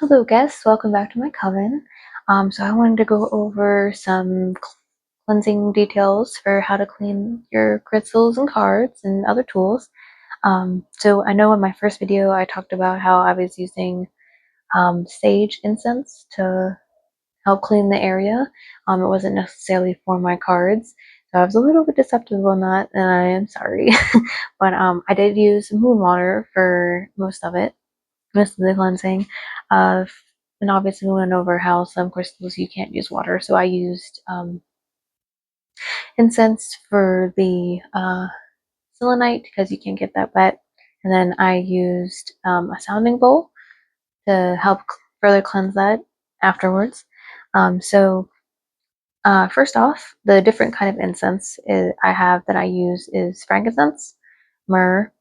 Hello guests, welcome back to my coven. So I wanted to go over some cleansing details for how to clean your crystals and cards and other tools. So I know in my first video I talked about how I was using sage incense to help clean the area. It wasn't necessarily for my cards, so I was a little bit deceptive on that, and I am sorry. But I did use moon water for most of it. Most of the cleansing. Uh, and obviously we went over how some crystals you can't use water, so I used incense for the selenite because you can't get that wet. And then I used a sounding bowl to help further cleanse that afterwards. First off, the different kind of incense I have that I use is frankincense, myrrh,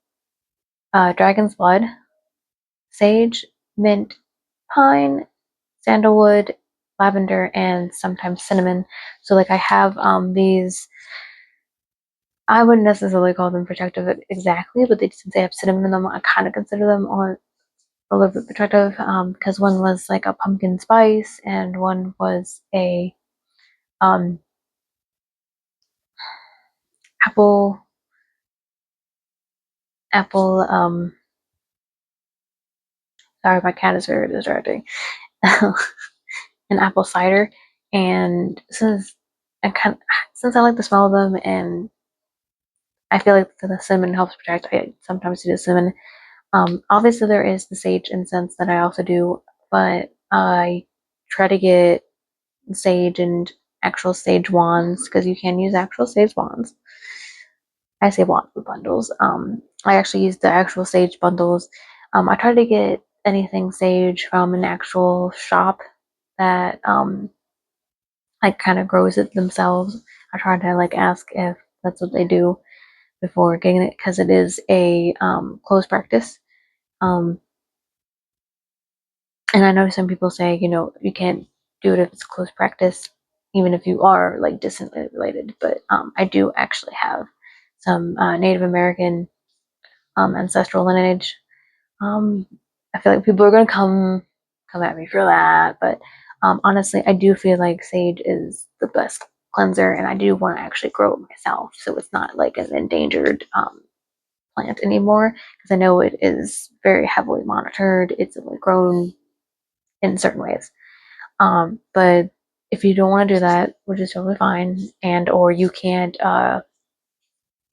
dragon's blood, sage, mint, pine, sandalwood, lavender, and sometimes cinnamon. So like I have these, I wouldn't necessarily call them protective exactly, but since they have cinnamon in them, I kind of consider them on a little bit protective because one was like a pumpkin spice and one was a um, apple apple sorry, my cat is very distracting. An apple cider. And since I like the smell of them and I feel like the cinnamon helps protect, I sometimes do the cinnamon. Obviously there is the sage incense that I also do, but I try to get sage and actual sage wands because you can use actual sage wands. I say wands with bundles. I actually use the actual sage bundles. I try to get anything sage from an actual shop that like kind of grows it themselves. I try to like ask if that's what they do before getting it because it is a closed practice. Um, and I know some people say, you can't do it if it's close practice, even if you are like distantly related. But I do actually have some Native American ancestral lineage. Um, I feel like people are gonna come at me for that, but honestly, I do feel like sage is the best cleanser, and I do want to actually grow it myself, so it's not like an endangered plant anymore. Because I know it is very heavily monitored. It's only grown in certain ways. But if you don't want to do that, which is totally fine, and or you can't have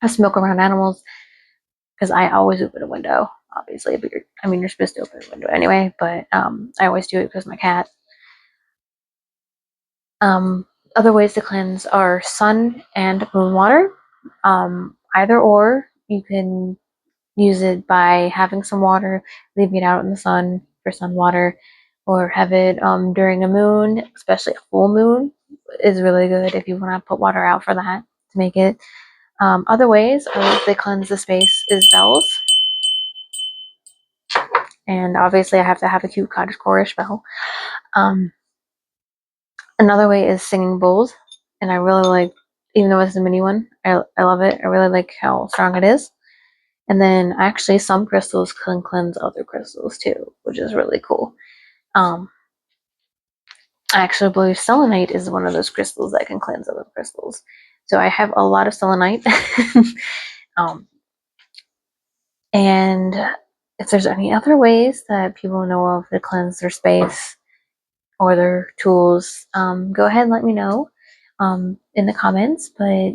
to milk around animals, because I always open a window, obviously, but you're supposed to open a window anyway, but I always do it because my cat. Other ways to cleanse are sun and moon water. Either or, you can use it by having some water, leaving it out in the sun for sun water, or have it during a moon, especially a full moon is really good if you want to put water out for that to make it. Other ways they cleanse the space is bells. And obviously I have to have a cute cottagecore bell. Another way is singing bowls, and I really like, even though it's a mini one, I love it. I really like how strong it is. And then actually some crystals can cleanse other crystals too, which is really cool. I actually believe selenite is one of those crystals that can cleanse other crystals. So I have a lot of selenite. And if there's any other ways that people know of to cleanse their space or their tools, go ahead and let me know in the comments. But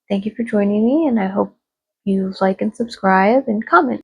thank you for joining me, and I hope you like and subscribe and comment.